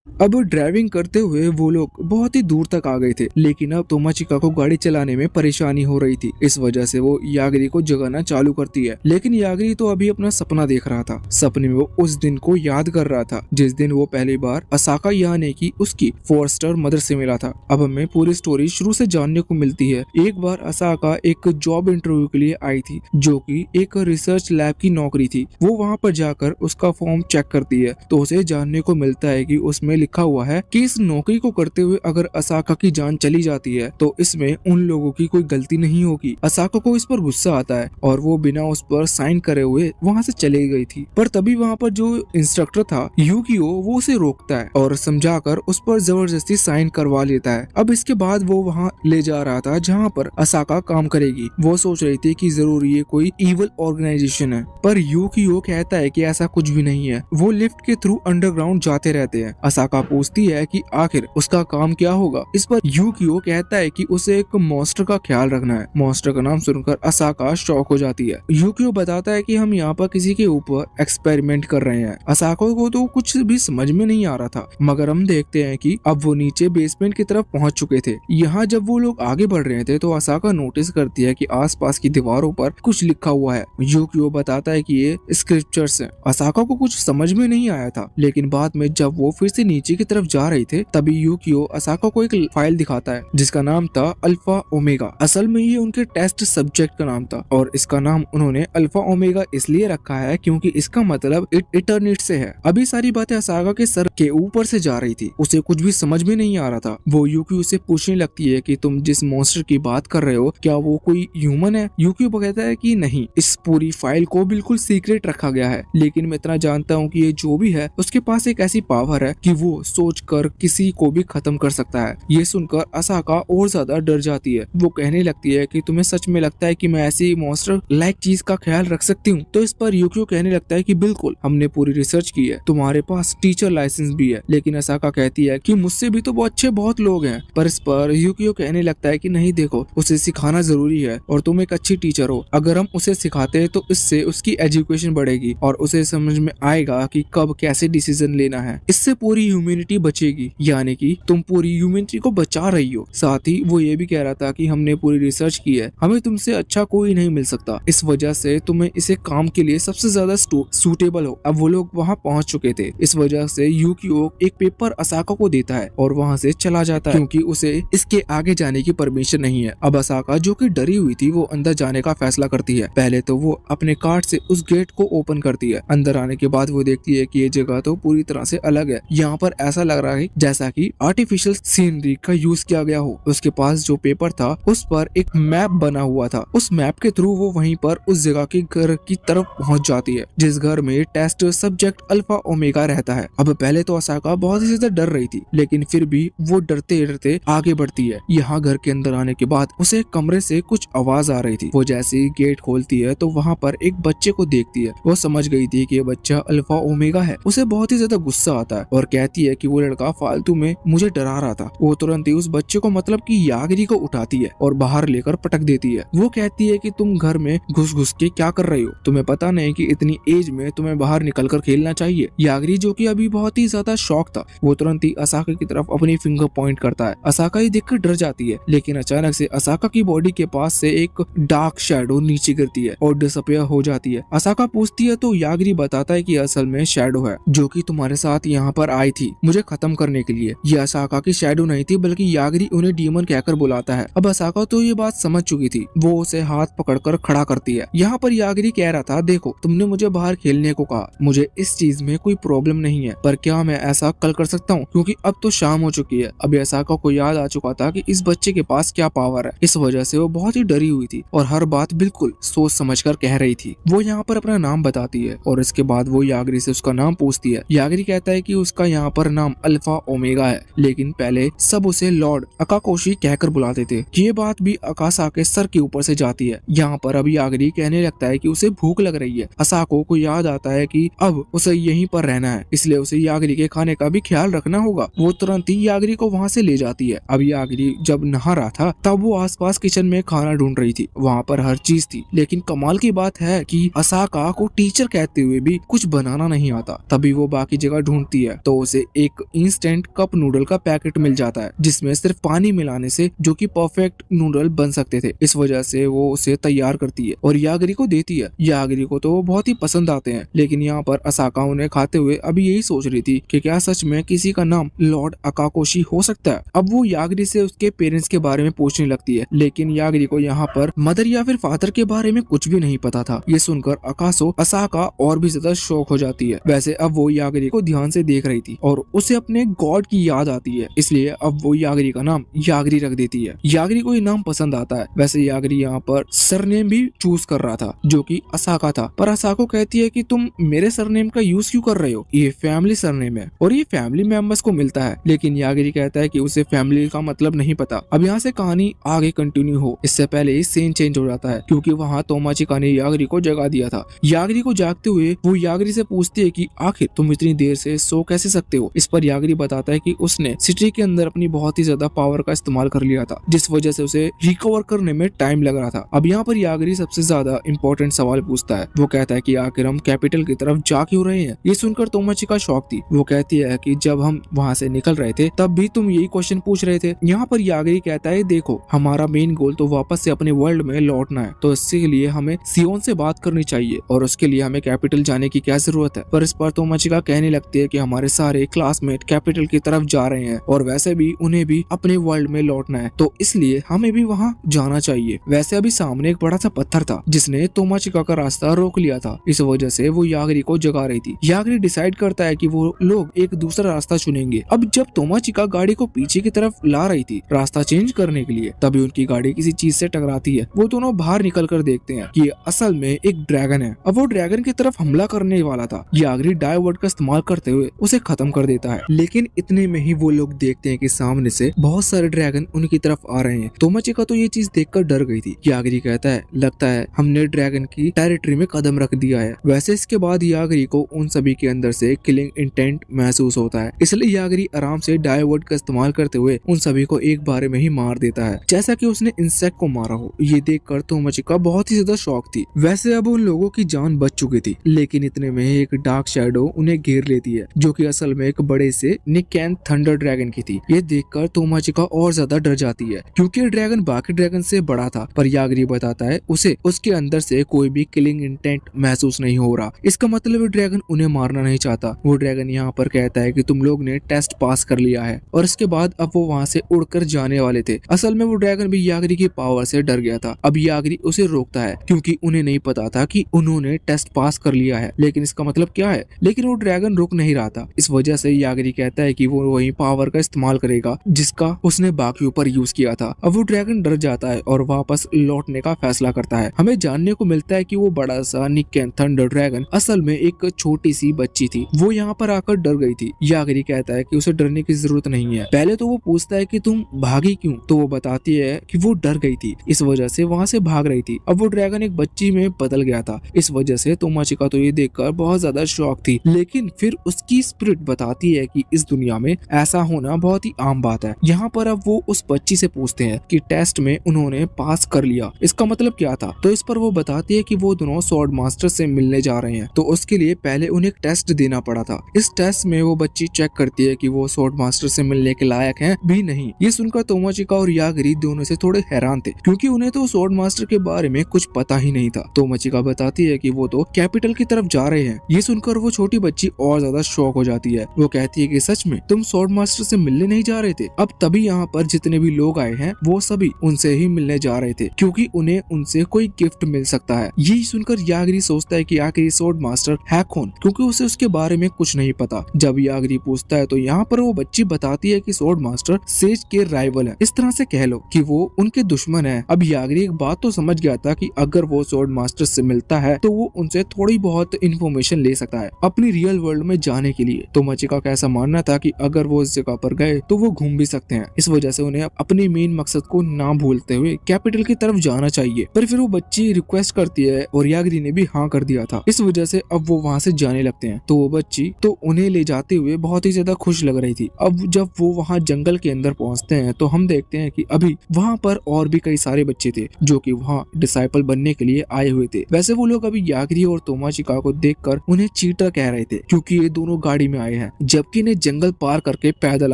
अब ड्राइविंग करते हुए वो लोग बहुत ही दूर तक आ गए थे, लेकिन अब तोमाचिका को गाड़ी चलाने में परेशानी हो रही थी। इस वजह से वो यागरी को जगाना चालू करती है, लेकिन यागरी तो अभी अपना सपना देख रहा था। सपने में वो उस दिन को याद कर रहा था जिस दिन वो पहली बार असाका याने की उसकी फोस्टर मदर से मिला था। अब हमें पूरी स्टोरी शुरू से जानने को मिलती है। एक बार असाका एक जॉब इंटरव्यू के लिए आई थी, जो कि एक रिसर्च लैब की नौकरी थी। वो वहाँ पर जाकर उसका फॉर्म चेक करती है तो उसे जानने को मिलता है कि उसमें लिखा हुआ है कि इस नौकरी को करते हुए अगर असाका की जान चली जाती है तो इसमें उन लोगों की कोई गलती नहीं होगी। असाका को इस पर गुस्सा आता है और वो बिना उस पर साइन करे हुए वहाँ से चले गई थी। पर तभी वहाँ पर जो इंस्ट्रक्टर था यूकियो, वो उसे रोकता है और समझाकर उस पर जबरदस्ती साइन करवा लेता है। अब इसके बाद वो वहाँ ले जा रहा था जहाँ पर असाका काम करेगी। वो सोच रही थी कि जरूर ये कोई इवल ऑर्गेनाइजेशन है, पर यूकियो कहता है कि ऐसा कुछ भी नहीं है। वो लिफ्ट के थ्रू अंडरग्राउंड जाते रहते हैं। असाका पूछती है कि आखिर उसका काम क्या होगा। इस पर यूकियो कहता है कि उसे एक मॉन्स्टर का ख्याल रखना है। मॉन्स्टर का नाम सुनकर असाका शॉक हो जाती है। यूकियो बताता है कि हम यहाँ पर किसी के ऊपर एक्सपेरिमेंट कर रहे हैं। असाका को तो कुछ भी समझ में नहीं आ रहा था, मगर हम देखते हैं कि अब वो नीचे बेसमेंट की तरफ पहुंच चुके थे। यहाँ जब वो लोग आगे बढ़ रहे थे तो असाका नोटिस करती है कि आसपास की दीवारों पर कुछ लिखा हुआ है। यूकियो बताता है कि ये स्क्रिप्चर्स हैं। असाका को कुछ समझ में नहीं आया था, लेकिन बाद में जब वो फिर से नीचे की तरफ जा रहे थे तभी यूकियो असाका को एक फाइल दिखाता है जिसका नाम था अल्फा ओमेगा। असल में ये उनके टेस्ट सब्जेक्ट का नाम था और इसका नाम उन्होंने अल्फा ओमेगा इसलिए रखा है क्योंकि इसका मतलब इटर्निट से है। अभी सारी बातें असाका के सर के ऊपर से जा रही थी। उसे कुछ भी समझ में नहीं आ रहा था। वो यूकियो से पूछने लगती है कि तुम जिस मॉन्स्टर की बात कर रहे हो क्या वो कोई ह्यूमन है। यूकियो कहता है कि नहीं, इस पूरी फाइल को बिल्कुल सीक्रेट रखा गया है, लेकिन मैं इतना जानता हूँ कि ये जो भी है उसके पास एक ऐसी पावर है कि वो सोचकर किसी को भी खत्म कर सकता है। ये सुनकर असाका और ज्यादा डर जाती है। वो कहने लगती है कि तुम्हें सच में लगता है कि मैं ऐसी मॉन्स्टर लाइक चीज का ख्याल रख सकती हूँ। तो इस पर यूकियो कहने लगता है कि बिल्कुल, हमने पूरी रिसर्च की है, तुम्हारे पास टीचर लाइसेंस भी है। लेकिन असाका कहती है कि मुझसे भी तो बहुत अच्छे बहुत लोग हैं। पर इस पर यूकियो कहने लगता है कि नहीं, देखो, उसे सिखाना जरूरी है और तुम एक अच्छी टीचर हो। अगर हम उसे सिखाते तो इससे उसकी एजुकेशन बढ़ेगी और उसे समझ में आएगा कि कब कैसे डिसीजन लेना है। इससे पूरी ह्यूमैनिटी बचेगी, यानी कि तुम पूरी ह्यूमैनिटी को बचा रही हो। साथ ही वो ये भी कह रहा था कि हमने पूरी रिसर्च की है, हमें तुमसे अच्छा कोई नहीं मिल सकता, इस वजह से तुम्हें इसे काम के लिए सबसे ज्यादा सूटेबल हो। अब वो लोग वहाँ पहुँच चुके थे। इस वजह से यूकियो एक पेपर असाका को देता है और वहाँ से चला जाता है क्योंकि उसे इसके आगे जाने की परमिशन नहीं है। अब असाका, जो कि डरी हुई थी, वो अंदर जाने का फैसला करती है। पहले तो वो अपने कार्ड से उस गेट को ओपन करती है। अंदर आने के बाद वो देखती है कि ये जगह तो पूरी तरह से अलग है। यहाँ पर ऐसा लग रहा है जैसा कि आर्टिफिशियल सीनरी का यूज किया गया हो। उसके पास जो पेपर था उस पर एक मैप बना हुआ था। उस मैप के थ्रू वो वहीं पर उस जगह के घर की तरफ पहुंच जाती है जिस घर में टेस्ट सब्जेक्ट अल्फा ओमेगा रहता है। अब पहले तो असाका बहुत ही ज्यादा डर रही थी, लेकिन फिर भी वो डरते डरते आगे बढ़ती है। यहाँ घर के अंदर आने के बाद उसे कमरे से कुछ आवाज आ रही थी। वो जैसे ही गेट खोलती है तो वहाँ पर एक बच्चे को देखती है। वो समझ गई थी कि ये बच्चा अल्फा ओमेगा है। उसे बहुत ही ज्यादा गुस्सा आता है और कहती है कि वो लड़का फालतू में मुझे डरा रहा था। वो तुरंत ही उस बच्चे को, मतलब कि यागरी को, उठाती है और बाहर लेकर पटक देती है। वो कहती है कि तुम घर में घुस घुस के क्या कर रही हो, तुम्हें पता नहीं कि इतनी एज में तुम्हें बाहर निकल कर खेलना चाहिए। यागरी, जो कि अभी बहुत ही ज्यादा शॉक था, वो तुरंत ही असाका की तरफ अपनी फिंगर पॉइंट करता है। असाका ही देखकर डर जाती है, लेकिन अचानक से असाका की बॉडी के पास से एक डार्क शैडो नीचे गिरती है और डिसअपियर हो जाती है। असाका पूछती है तो यागरी बताता है कि असल में शैडो है जो कि तुम्हारे साथ यहाँ पर आई थी मुझे खत्म करने के लिए। ये असाका की शैडो नहीं थी, बल्कि यागरी उन्हें डीमन कहकर बुलाता है। अब असाका तो ये बात समझ चुकी थी। वो उसे हाथ पकड़कर खड़ा करती है। यहाँ पर यागरी कह रहा था, देखो, तुमने मुझे बाहर खेलने को कहा, मुझे इस चीज में कोई प्रॉब्लम नहीं है, पर क्या मैं ऐसा कल कर सकता हूँ, क्योंकि अब तो शाम हो चुकी है। अभी असाका को याद आ चुका था कि इस बच्चे के पास क्या पावर है। इस वजह से वो बहुत ही डरी हुई थी और हर बात बिल्कुल सोच समझकर कह रही थी। वो यहाँ पर अपना नाम बताती है और इसके बाद वो यागरी से उसका नाम पूछती है। यागरी कहता है कि उसका यहाँ पर नाम अल्फा ओमेगा है, लेकिन पहले सब उसे लॉर्ड अकाकोशी कहकर बुलाते थे। ये बात भी अकासा के सर के ऊपर से जाती है। यहाँ पर अब यागरी कहने लगता है कि उसे भूख लग रही है। असाको को याद आता है कि अब उसे यहीं पर रहना है, इसलिए उसे यागरी के खाने का भी ख्याल रखना होगा। वो तुरंत ही यागरी को वहाँ से ले जाती है। अब यागरी जब नहा रहा था तब वो आसपास किचन में खाना ढूंढ रही थी। वहाँ पर हर चीज थी, लेकिन कमाल की बात है कि असाका को टीचर कहते हुए भी कुछ बनाना नहीं आता। तभी वो बाकी जगह ढूंढती है तो उसे एक इंस्टेंट कप नूडल का पैकेट मिल जाता है जिसमें सिर्फ पानी मिलाने से जो कि परफेक्ट नूडल बन सकते थे। इस वजह से वो उसे तैयार करती है और यागरी को देती है। यागरी को तो वो बहुत ही पसंद आते हैं, लेकिन यहाँ पर असाका उन्हें खाते हुए अभी यही सोच रही थी कि क्या सच में किसी का नाम लॉर्ड अकाकोशी हो सकता है। अब वो यागरी से उसके पेरेंट्स के बारे में पूछने लगती है, लेकिन यागरी को यहाँ पर मदर या फिर फादर के बारे में कुछ भी नहीं पता था। ये सुनकर असाका और भी ज्यादा शॉक हो जाती है। वैसे अब वो यागरी को ध्यान से देख रही थी और उसे अपने गॉड की याद आती है, इसलिए अब वो यागरी का नाम यागरी रख देती है। यागरी को ये नाम पसंद आता है। वैसे यागरी यहाँ पर सरनेम भी चूज कर रहा था जो कि असाका था, पर असाको कहती है कि तुम मेरे सरनेम का यूज क्यों कर रहे हो, ये फैमिली सरनेम है और ये फैमिली मेंबर्स को मिलता है। लेकिन यागरी कहता है कि उसे फैमिली का मतलब नहीं पता। अब यहाँ से कहानी आगे कंटिन्यू हो इससे पहले ही सीन चेंज हो जाता है, क्योंकि वहाँ तोमाचिका ने यागरी को जगा दिया था। यागरी को जागते हुए वो यागरी से पूछती है कि आखिर तुम इतनी देर से सो कैसे सकते हो। इस पर यागरी बताता है कि उसने सिटी के अंदर अपनी बहुत ही ज्यादा पावर का इस्तेमाल कर लिया था, जिस वजह से उसे रिकवर करने में टाइम लग रहा था। अब यहाँ पर यागरी सबसे ज्यादा इंपॉर्टेंट सवाल पूछता है। वो कहता है कि आखिर हम कैपिटल की तरफ जा क्यों रहे हैं। ये सुनकर तोमाचिका शॉक थी। वो कहती है कि जब हम वहाँ से निकल रहे थे तब भी तुम यही क्वेश्चन पूछ रहे थे। यहाँ पर यागरी कहता है देखो हमारा मेन गोल तो वापस से अपने वर्ल्ड में लौटना है, तो इसके लिए हमें सियोन से बात करनी चाहिए और उसके लिए हमें कैपिटल जाने की क्या जरूरत है। पर इस पर तोमाचिका कहने लगती है कि हमारे सारे क्लासमेट कैपिटल की तरफ जा रहे हैं और वैसे भी उन्हें भी अपने वर्ल्ड में लौटना है, तो इसलिए हमें भी वहाँ जाना चाहिए। वैसे अभी सामने एक बड़ा सा पत्थर था जिसने तोमाचिका का रास्ता रोक लिया था। इस वजह से वो यागरी को जगा रही थी। यागरी डिसाइड करता है कि वो लोग एक दूसरा रास्ता चुनेंगे। अब जब तोमाचिका गाड़ी को पीछे की तरफ ला रही थी रास्ता चेंज करने के लिए, तभी उनकी गाड़ी किसी चीज से टकराती है। वो दोनों बाहर निकल कर देखते हैं कि असल में एक ड्रैगन है। अब वो ड्रैगन की तरफ हमला करने वाला था। यागरी डाइवर्ट का इस्तेमाल करते हुए उसे खत्म कर देता है, लेकिन इतने में ही वो लोग देखते हैं कि सामने से बहुत सारे ड्रैगन उनकी तरफ आ रहे हैं। तोमाचिका तो ये चीज देखकर डर गई थी। यागरी कहता है लगता है हमने ड्रैगन की टेरिटरी में कदम रख दिया है। वैसे इसके बाद यागरी को उन सभी के अंदर से किलिंग इंटेंट महसूस होता है, इसलिए यागरी आराम से डाइवर्ट का इस्तेमाल करते हुए उन सभी को एक बारे में ही मार देता है, जैसा कि उसने इंसेक्ट को मारा हो। ये देखकर तोमाचिका बहुत ही ज्यादा शॉक थी। वैसे अब उन लोगों की जान बच चुकी थी, लेकिन इतने में एक डार्क शैडो उन्हें घेर लेती है, जो कि असल में एक बड़े से निकैन थंडर ड्रैगन की थी। ये देखकर तोमाचिका और ज्यादा डर जाती है, क्योंकि ड्रैगन बाकी ड्रैगन से बड़ा था। पर यागरी बताता है उसे उसके अंदर से कोई भी किलिंग इंटेंट महसूस नहीं हो रहा। इसका मतलब ड्रैगन उन्हें मारना नहीं चाहता। वो ड्रैगन यहाँ पर कहता है कि तुम लोग ने टेस्ट पास कर लिया है, और इसके बाद अब वो वहाँ से उड़कर जाने वाले थे। असल में वो ड्रैगन भी यागरी की पावर से डर गया था। अब यागरी उसे रोकता है, क्योंकि उन्हें नहीं पता था कि उन्होंने टेस्ट पास कर लिया है, लेकिन इसका मतलब क्या है। लेकिन वो ड्रैगन रुक नहीं रहा था। इस वजह से यागरी कहता है कि वो वही पावर का इस्तेमाल करेगा जिसका उसने बाकियों पर यूज किया था। अब वो ड्रैगन डर जाता है और वापस लौटने का फैसला करता है। हमें जानने को मिलता है कि वो बड़ा सा निकैन थंडर ड्रैगन असल में एक छोटी सी बच्ची थी। वो यहाँ पर आकर डर गई थी। यागरी कहता है कि उसे डरने की जरूरत नहीं है। पहले तो वो पूछता है कि तुम भागी क्यों, तो वो बताती है कि वो डर गई थी, इस वजह से वहाँ से भाग रही थी। अब वो ड्रैगन एक बच्ची में बदल गया था। इस वजह से तोमाचिका तो ये देखकर बहुत ज्यादा शॉक थी, लेकिन फिर उसकी स्पिरिट बताती है कि इस दुनिया में ऐसा होना बहुत ही आम बात है। यहाँ पर अब वो उस बच्ची से पूछते हैं कि टेस्ट में उन्होंने पास कर लिया, इसका मतलब क्या था। तो इस पर वो बताती है कि वो दोनों स्वॉर्ड मास्टर से मिलने जा रहे हैं, तो उसके लिए पहले उन्हें एक टेस्ट देना पड़ा था। इस टेस्ट में वो बच्ची चेक करती है कि वो स्वॉर्ड मास्टर से मिलने के लायक हैं भी नहीं। ये सुनकर तोमाचिका और यागरी दोनों से थोड़े हैरान थे, क्योंकि उन्हें तो स्वॉर्ड मास्टर के बारे में कुछ पता ही नहीं था। तोमाचिका बताती है कि वो तो कैपिटल की तरफ जा रहे हैं। ये सुनकर वो छोटी बच्ची और ज्यादा शॉक हो जाती है। वो कहती है कि सच में तुम स्वॉर्ड मास्टर से मिलने नहीं जा रहे थे। अब तभी यहाँ पर जितने भी लोग आए हैं वो सभी उनसे ही मिलने जा रहे थे, क्योंकि उन्हें उनसे कोई गिफ्ट मिल सकता है। यही सुनकर यागरी सोचता है कि आखिर स्वॉर्ड मास्टर है कौन, क्योंकि उसे उसके बारे में कुछ नहीं पता। जब यागरी पूछता है तो यहाँ पर वो बच्ची बताती है कि स्वॉर्ड मास्टर सेज के राइवल है, इस तरह से कह लो कि वो उनके दुश्मन है। अब यागरी एक बात तो समझ गया था कि अगर वो स्वॉर्ड मास्टर से मिलता है तो वो उनसे थोड़ी बहुत इन्फॉर्मेशन ले सकता है अपनी रियल वर्ल्ड में जाने के लिए। तोमाचिका का ऐसा मानना था कि अगर वो इस जगह पर गए तो वो घूम भी सकते हैं। इस वजह से उन्हें अपने मेन मकसद को ना भूलते हुए कैपिटल की तरफ जाना चाहिए। पर फिर वो बच्ची रिक्वेस्ट करती है और यागरी ने भी हाँ कर दिया था। इस वजह से अब वो वहाँ से जाने लगते हैं। तो वो बच्ची तो उन्हें ले जाते हुए बहुत ही ज्यादा खुश लग रही थी। अब जब वो वहाँ जंगल के अंदर पहुँचते हैं तो हम देखते हैं कि अभी वहाँ पर और भी कई सारे बच्चे थे जो कि वहाँ डिसाइपल बनने के लिए आए हुए थे। वैसे वो लोग अभी यागरी और तोमाचिका को देखकर उन्हें चीटर कह रहे थे, क्योंकि ये दोनों गाड़ी में आए हैं, जबकि इन्हें जंगल पार करके पैदल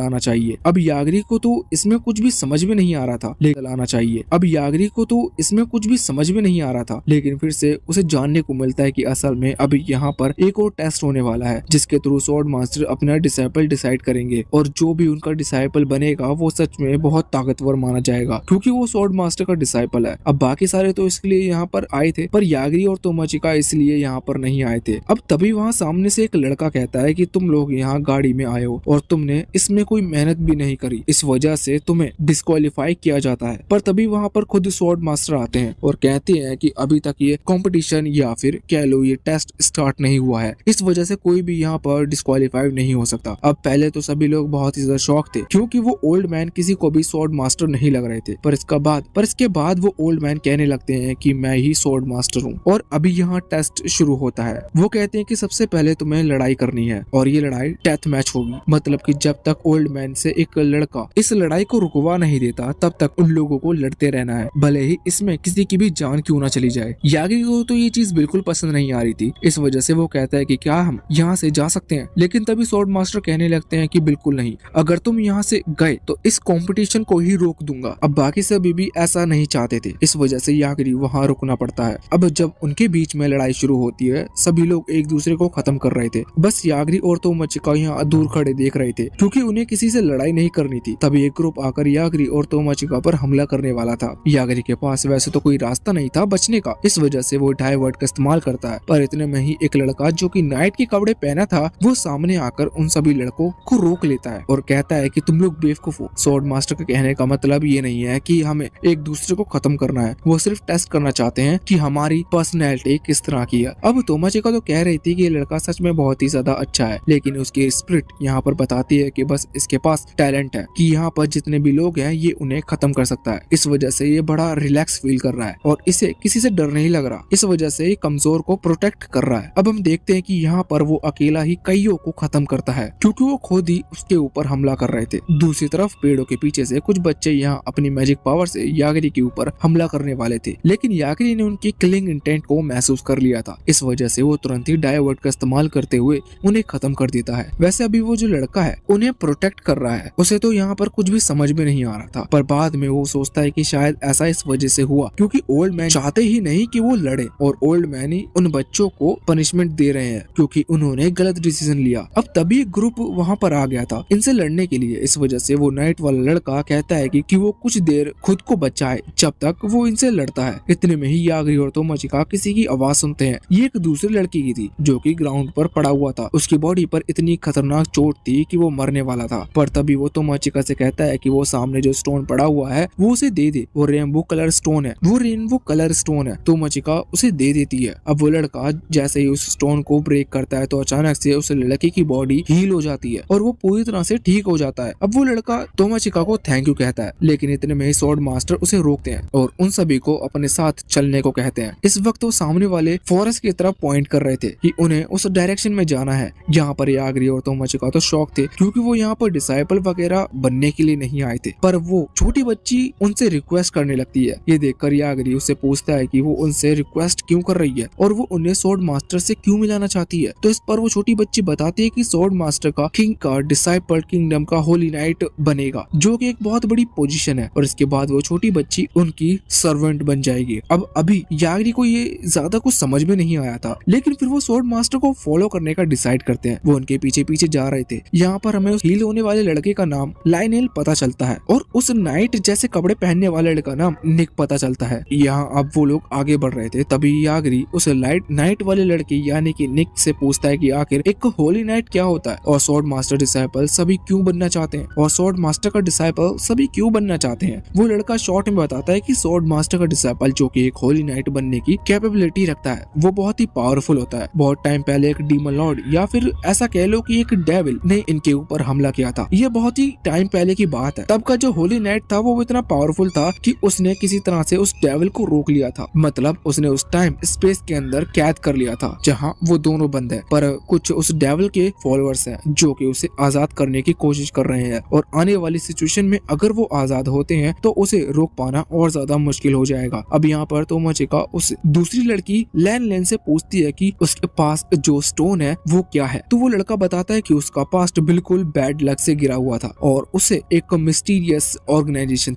आना चाहिए। अब यागरी को तो इसमें कुछ भी समझ में नहीं आ रहा था, लेकिन आना चाहिए। अब यागरी को तो इसमें कुछ भी समझ में नहीं आ रहा था, लेकिन फिर से उसे जानने को मिलता है कि असल में अब यहाँ पर एक और टेस्ट होने वाला है, जिसके थ्रू स्वॉर्ड मास्टर अपना डिसाइपल डिसाइड करेंगे, और जो भी उनका डिसाइपल बनेगा वो सच में बहुत ताकतवर माना जाएगा, क्योंकि वो स्वॉर्ड मास्टर का डिसाइपल है। अब बाकी सारे तो इसके लिए यहाँ पर आए थे, पर यागरी और तोमाचिका इसलिए यहाँ पर नहीं आए थे। अब तभी वहाँ सामने से एक लड़का कहता है कि तुम लोग यहाँ गाड़ी में आए हो और तुमने इसमें कोई मेहनत भी नहीं करी, इस वजह से तुम्हें डिस्क्वालीफाई किया जाता है। पर तभी वहाँ पर खुद स्वॉर्ड मास्टर आते हैं और कहते हैं कि अभी तक ये कंपटीशन या फिर कह लो ये टेस्ट स्टार्ट नहीं हुआ है, इस वजह से कोई भी यहाँ पर डिस्क्वालीफाई नहीं हो सकता। अब पहले तो सभी लोग बहुत ही ज्यादा शॉक थे, क्योंकि वो ओल्ड मैन किसी को भी स्वॉर्ड मास्टर नहीं लग रहे थे। पर इसके बाद वो ओल्ड मैन कहने लगते हैं कि मैं ही स्वॉर्ड मास्टर हूँ, और अभी यहाँ टेस्ट शुरू होता है। वो कहते हैं कि सबसे पहले तुम्हें लड़ाई करनी है, और ये लड़ाई डेथ मैच होगी, मतलब कि जब तक ओल्ड मैन से एक लड़का इस लड़ाई को रुकवा नहीं देता तब तक उन लोगों को लड़ते रहना है, भले ही इसमें किसी की भी जान क्यों ना चली जाए। यागी को तो ये चीज बिल्कुल पसंद नहीं आ रही थी, इस वजह से वो कहता है कि क्या हम यहाँ से जा सकते हैं, लेकिन तभी स्वॉर्ड मास्टर कहने लगते हैं कि बिल्कुल नहीं, अगर तुम यहाँ से गए तो इस कंपटीशन को ही रोक दूंगा। अब बाकी सभी भी ऐसा नहीं चाहते थे, इस वजह से यागी वहाँ रुकना पड़ता है। अब जब उनके बीच में लड़ाई शुरू होती है, सभी लोग एक दूसरे को खत्म कर रहे थे, बस यागी और तोमाचिका यहाँ दूर खड़े देख रहे थे, क्योंकि उन्हें किसी से लड़ाई नहीं करनी थी। तभी एक ग्रुप आकर यागी और तोमाचिका पर हमला करने वाला था। यागी के पास वैसे तो कोई रास्ता नहीं था बचने का, इस वजह से वो डाइवर्ट का इस्तेमाल करता है। पर इतने में ही एक लड़का जो कि नाइट के कपड़े पहना था, वो सामने आकर उन सभी लड़कों को रोक लेता है और कहता है कि तुम लोग बेवकूफ हो। स्वॉर्ड मास्टर का कहने का मतलब ये नहीं है कि हमें एक दूसरे को खत्म करना है, वो सिर्फ टेस्ट करना चाहते हैं कि हमारी पर्सनैलिटी किस तरह की है। अब तोमाचिका तो कह रही थी कि ये लड़का सच में बहुत ही ज्यादा अच्छा है, लेकिन उसकी स्पिरिट यहाँ पर बताती है कि बस इसके पास टैलेंट है कि यहाँ पर जितने भी लोग हैं ये उन्हें खत्म कर सकता है। इस वजह से ये बड़ा रिलैक्स फील कर रहा है और इसे किसी से डर नहीं लग रहा, इस वजह से ये कमजोर को प्रोटेक्ट कर रहा है। अब हम देखते हैं कि यहाँ पर वो अकेला ही कईयों को खत्म करता है, क्योंकि वो खुद ही उसके ऊपर हमला कर रहे थे। दूसरी तरफ पेड़ों के पीछे से कुछ बच्चे यहाँ अपनी मैजिक पावर से यागी के ऊपर हमला करने वाले थे, लेकिन यागी ने उनकी किलिंग इंटेंट को महसूस कर लिया था। इस वजह से वो तुरंत ही डाइवर्ट का इस्तेमाल करते हुए उन्हें खत्म कर देता है। वैसे अभी वो जो लड़का है उन्हें प्रोटेक्ट कर रहा है, उसे तो यहाँ पर कुछ भी समझ में नहीं आ रहा था, पर बाद में वो सोचता है कि शायद ऐसा इस वजह से हुआ क्योंकि ओल्ड मैन चाहते ही नहीं कि वो लड़े, और ओल्ड मैन ही उन बच्चों को पनिशमेंट दे रहे हैं क्योंकि उन्होंने गलत डिसीजन लिया। अब तभी ग्रुप वहाँ पर आ गया था इनसे लड़ने के लिए, इस वजह से वो नाइट वाला लड़का कहता है कि वो कुछ देर खुद को बचाए जब तक वो इनसे लड़ता है। इतने में ही यागी और तोमाचिका किसी की आवाज सुनते हैं। ये एक दूसरे लड़की की थी जो कि ग्राउंड पर पड़ा हुआ था, उसकी बॉडी पर इतनी खतरनाक चोट थी कि वो मरने वाला था। पर तभी वो तोमाचिका से कहता है कि वो सामने जो स्टोन पड़ा हुआ है वो उसे दे दे, वो रेनबो कलर स्टोन है, वो रेनबो कलर स्टोन है। तोमाचिका उसे दे देती है। अब वो लड़का जैसे ही उस स्टोन को ब्रेक करता है तो अचानक से उस लड़के की बॉडी हील हो जाती है और वो पूरी तरह से ठीक हो जाता है। अब वो लड़का तोमाचिका को थैंक यू कहता है, लेकिन इतने में ही स्वॉर्ड मास्टर उसे रोकते हैं और उन सभी को अपने साथ चलने को कहते हैं। इस वक्त वो सामने वाले फॉरेस्ट की तरफ पॉइंट कर रहे थे कि उन्हें उस डायरेक्शन में जाना है। यहाँ पर यागी और तोमाचिका तो शौक थे क्योंकि वो यहाँ पर डिसाइपल वगैरह बनने के लिए नहीं आए थे, पर वो छोटी बच्ची उनसे रिक्वेस्ट करने लगती है। ये देखकर यागी उससे पूछता है कि वो उनसे रिक्वेस्ट क्यों कर रही है और वो उन्हें स्वॉर्ड मास्टर से क्यों मिलाना चाहती है। तो इस पर वो छोटी बच्ची बताती है कि स्वॉर्ड मास्टर का किंग का डिसाइपल किंगडम का होली नाइट बनेगा, जो कि एक बहुत बड़ी पोजीशन है, और इसके बाद वो छोटी बच्ची उनकी सर्वेंट बन जाएगी। अब अभी यागी को ये ज्यादा कुछ समझ में नहीं आया था, लेकिन फिर वो स्वॉर्ड मास्टर को फॉलो करने का डिसाइड करते हैं। वो उनके पीछे पीछे जा रहे थे। यहाँ पर हमें उस हील होने वाले लड़के का नाम लाइनेल पता चलता है और उस नाइट जैसे कपड़े पहनने वाले लड़का नाम निक पता चलता है। यहाँ अब वो लोग आगे बढ़ रहे थे, तभी यागी उस नाइट वाले लड़के यानी कि निक से पूछता है कि आखिर एक होली नाइट क्या होता है और स्वॉर्ड मास्टर डिसाइपल सभी क्यों बनना चाहते हैं और स्वॉर्ड मास्टर का डिसाइपल सभी क्यों बनना चाहते हैं। वो लड़का शॉर्ट में बताता है कि स्वॉर्ड मास्टर का डिसाइपल जो कि एक होली नाइट बनने की कैपेबिलिटी रखता है, वो बहुत ही पावरफुल होता है। बहुत टाइम पहले एक डीमन लॉर्ड या फिर ऐसा कह लो कि एक डेविल ने इनके ऊपर हमला किया था। ये बहुत ही टाइम पहले की बात है। तब का जो होली नाइट था वो इतना पावरफुल था कि उसने किसी तरह से उस डेविल को रोक लिया था, मतलब उसने उस टाइम स्पेस के अंदर कैद कर लिया था जहाँ वो दोनों बंद है। पर कुछ उस डेविल के फॉलोअर्स हैं जो कि उसे आजाद करने की कोशिश कर रहे हैं और आने वाली सिचुएशन में अगर वो आजाद होते हैं तो उसे रोक पाना और ज्यादा मुश्किल हो जाएगा। अब यहाँ पर तोमाचिका उस दूसरी लड़की लैन से पूछती है कि उसके पास जो स्टोन है वो क्या है, तो वो लड़का बताता है कि उसका पास्ट बिल्कुल बैड लक से गिरा हुआ था और उसे एक मिस्टीरियस ऑर्गेनाइजेशन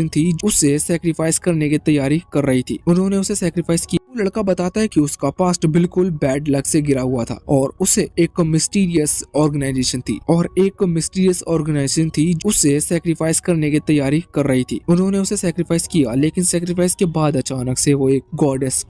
थी उसे सेक्रीफाइस करने की तैयारी कर रही थी। उन्होंने उसे सेक्रीफाइस किया। वो लड़का बताता है कि उसका पास्ट बिल्कुल बैड लक से गिरा हुआ था और उसे एक मिस्टीरियस ऑर्गेनाइजेशन थी उसे सेक्रीफाइस करने की तैयारी कर रही थी। उन्होंने उसे सेक्रीफाइस किया, लेकिन सेक्रीफाइस के बाद अचानक से वो एक गॉडेस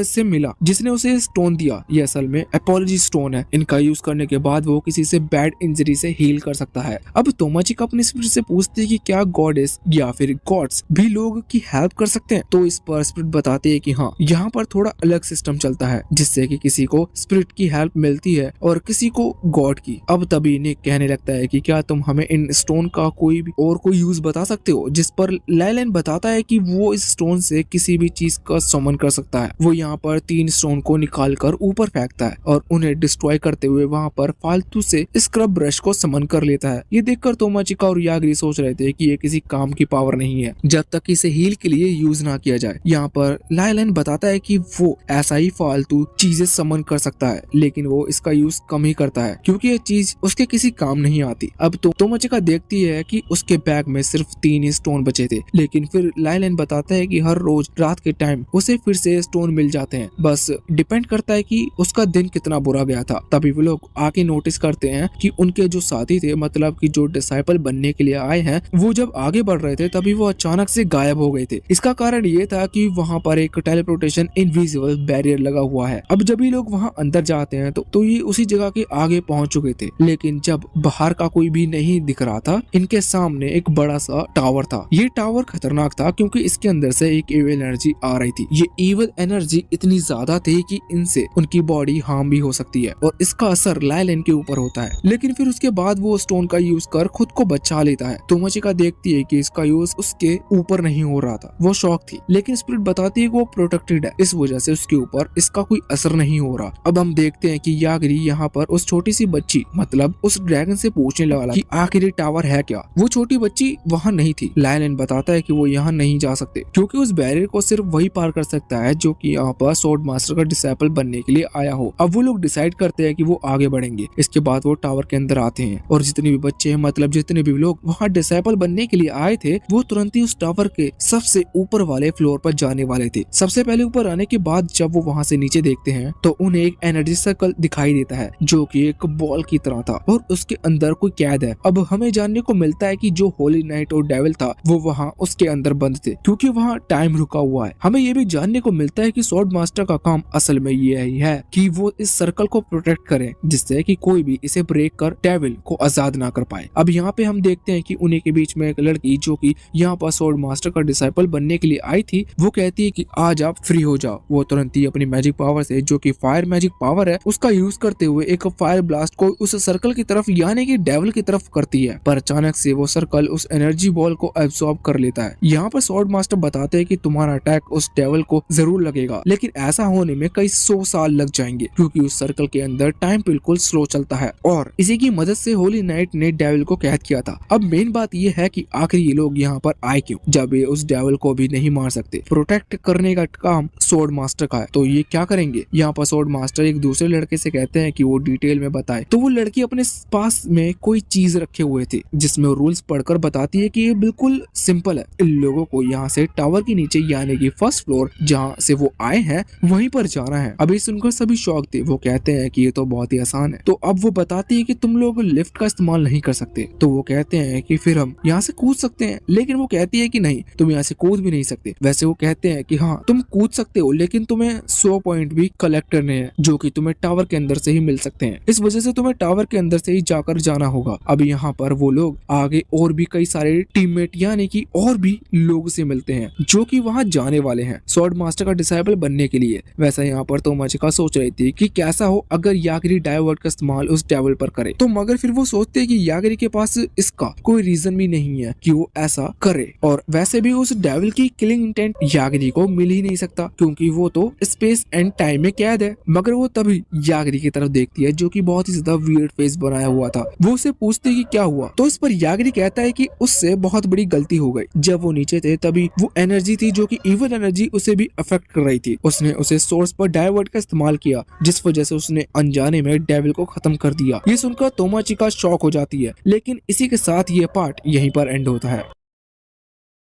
से मिला जिसने उसे स्टोन दिया। ये असल में एपोलॉजी स्टोन है। इनका यूज करने के बाद वो किसी से बैड इंजरी से हील कर सकता है। अब तोमाचिका अपने स्पिरिट से पूछती है कि क्या गॉडेस या फिर गॉड्स भी लोगों की हेल्प कर सकते हैं। तो इस पर स्पिरिट बताते हैं कि हाँ, यहाँ पर थोड़ा अलग सिस्टम चलता है जिससे कि किसी को स्पिरिट की हेल्प मिलती है और किसी को गॉड की। अब तभी निक कहने लगता है कि क्या तुम हमें इन स्टोन का कोई यूज बता सकते हो। जिस पर लाइलैंड बताता है कि वो इस स्टोन से किसी भी चीज का समन कर सकता है। वो यहाँ पर 3 स्टोन को निकाल कर ऊपर फेंकता है और उन्हें डिस्ट्रॉय करते हुए वहाँ पर फालतू से स्क्रब ब्रश को समन कर लेता है। ये देखकर तोमाचिका और यागरी सोच रहे थे कि ये किसी काम की पावर नहीं है जब तक इसे हील के लिए यूज ना किया जाए। यहाँ पर लाइलैंड बताता है कि वो ऐसा ही फालतू चीजें समन कर सकता है, लेकिन वो इसका यूज कम ही करता है क्योंकि ये चीज उसके किसी काम नहीं आती। अब तो तोमाचिका देखती है कि उसके बैग में सिर्फ 3 ही स्टोन बचे थे, लेकिन फिर लाइलैंड बताता है कि हर रोज रात के टाइम उसे फिर से स्टोन मिल जाते हैं। बस डिपेंड करता है कि उसका दिन कितना बुरा गया था। तभी वो लोग आके नोटिस करते हैं कि उनके जो साथी थे, मतलब कि जो डिसाइपल बनने के लिए आए हैं, वो जब आगे बढ़ रहे थे तभी वो अचानक से गायब हो गए थे। इसका कारण ये था कि वहाँ पर एक टेलीपोर्टेशन इनविजिबल बैरियर लगा हुआ है। अब जब भी लोग वहाँ अंदर जाते हैं तो ये उसी जगह के आगे पहुंच चुके थे, लेकिन जब बाहर का कोई भी नहीं दिख रहा था, इनके सामने एक बड़ा सा टावर था। ये टावर खतरनाक था क्योंकि इसके अंदर से एक इविल एनर्जी आ रही थी। ये इविल एनर्जी इतनी ज्यादा थी कि इनसे उनकी बॉडी हार्म भी हो सकती है और इसका असर लाइलैंड के ऊपर होता है। लेकिन फिर उसके बाद वो स्टोन का यूज कर खुद को बचा लेता है। तोमाचिका देखती है कि इसका यूज उसके ऊपर नहीं हो रहा था। वो शॉक थी, लेकिन स्पिरिट बताती है कि वो प्रोटेक्टेड है, इस वजह से उसके ऊपर इसका कोई असर नहीं हो रहा। अब हम देखते हैं कि यागरी यहाँ पर उस छोटी सी बच्ची, मतलब उस ड्रैगन से पूछने लगा कि आखिर ये टावर है क्या। वो छोटी बच्ची वहाँ नहीं थी। लाइलैंड बताता है कि वो यहाँ नहीं जा सकते क्योंकि उस बैरियर को सिर्फ वही पार कर सकता है जो कि यहाँ पर स्वॉर्ड मास्टर का डिसाइपल बनने के लिए आया हो। अब वो लोग डिसाइड करते हैं कि वो आगे बढ़ेंगे। इसके बाद वो टावर के अंदर आते हैं और जितने भी बच्चे हैं, मतलब जितने भी लोग वहाँ डिसाइपल बनने के लिए आए थे, वो तुरंत ही उस टावर के सबसे ऊपर वाले फ्लोर पर जाने वाले थे। सबसे पहले ऊपर आने के बाद जब वो वहाँ से नीचे देखते हैं तो उन्हें एक एनर्जी सर्कल दिखाई देता है जो कि एक बॉल की तरह था और उसके अंदर कोई कैद है। अब हमें जानने को मिलता है कि जो होली नाइट और डेविल था वो वहाँ उसके अंदर बंद थे क्योंकि वहाँ टाइम रुका हुआ है। हमें ये भी जानने को मिलता है कि स्वॉर्ड मास्टर का काम असल में ये ही है कि वो इस सर्कल को प्रोटेक्ट करे जिससे कि कोई भी इसे ब्रेक कर डेविल को आजाद ना कर पाए। अब यहाँ पे हम देखते हैं कि उन्हीं के बीच में एक लड़की जो कि यहाँ पर स्वॉर्ड मास्टर का डिसाइपल बनने के लिए आई थी, वो कहती है कि आज आप फ्री हो जाओ। वो तुरंत ही अपनी मैजिक पावर से, जो कि फायर मैजिक पावर है, उसका यूज करते हुए एक फायर ब्लास्ट को उस सर्कल की तरफ यानी कि डेविल की तरफ करती है, पर अचानक से वो सर्कल उस एनर्जी बॉल को एब्सॉर्ब कर लेता है। यहाँ पर स्वॉर्ड मास्टर बताते हैं कि तुम्हारा अटैक उस डेविल को जरूर लगेगा, लेकिन ऐसा होने में कई 100 साल लग जाएंगे क्योंकि उस सर्कल के अंदर टाइम बिल्कुल स्लो चलता है और इसी की मदद से होली नाइट ने डेविल को कैद किया था। अब मेन बात ये है कि आखिर ये लोग यहाँ पर आए क्यों, जब ये उस डेविल को भी नहीं मार सकते। प्रोटेक्ट करने का काम स्वॉर्ड मास्टर का है, तो ये क्या करेंगे। यहाँ पर स्वॉर्ड मास्टर एक दूसरे लड़के से कहते हैं कि वो डिटेल में बताए, तो वो लड़की अपने पास में कोई चीज रखे हुए थे जिसमें रूल्स पढ़कर बताती है कि ये बिल्कुल सिंपल है। इन लोगों को यहाँ से टावर के नीचे यानी कि फर्स्ट फ्लोर जहाँ से वो आए हैं वहीं पर जाना है। अभी सुनकर सभी शौक थे। वो कहते हैं कि ये तो बहुत ही आसान है। तो अब वो बताती है कि तुम लोग लिफ्ट का इस्तेमाल नहीं कर सकते। तो वो कहते हैं कि फिर हम यहाँ से कूद सकते हैं, लेकिन वो कहती है कि नहीं, तुम यहाँ से कूद भी नहीं सकते। वैसे वो कहते हैं कि हाँ तुम कूद सकते हो, लेकिन तुम्हें 100 पॉइंट भी कलेक्ट करने हैं जो कि तुम्हें टावर के अंदर से ही मिल सकते हैं। इस वजह से तुम्हें टावर के अंदर से ही जाकर जाना होगा। अब यहाँ पर वो लोग आगे और भी कई सारे टीममेट यानी कि और भी लोग से मिलते हैं जो कि वहाँ जाने वाले हैं स्वॉर्ड मास्टर का डिसाइपल बनने के लिए। वैसा यहाँ पर तोमाचिका सोच रही थी कि कैसा हो अगर यागरी डायवर्ट का इस्तेमाल उस डेविल पर करे, तो मगर फिर वो सोचते हैं कि यागरी के पास इसका कोई रीजन भी नहीं है कि वो ऐसा करे और वैसे भी उस डेविल की किलिंग इंटेंट यागरी को मिल ही नहीं सकता क्योंकि वो तो स्पेस एंड टाइम में कैद है। मगर वो तभी यागरी की तरफ देखती है जो कि बहुत ही ज्यादा वियर्ड फेस बनाया हुआ था। वो उसे पूछती है कि क्या हुआ, तो इस पर यागरी कहता है कि उससे बहुत बड़ी गलती हो गई। जब वो नीचे थे तभी वो एनर्जी थी जो कि इविल एनर्जी उसे भी अफेक्ट कर रही थी। उसने उसे सोर्स पर डाइवर्ट का इस्तेमाल किया, जिस वजह से उसने अनजाने में डेविल को खत्म कर दिया। ये सुनकर तोमाचिका शॉक हो जाती है, लेकिन इसी के साथ ये पार्ट यहीं पर एंड होता है।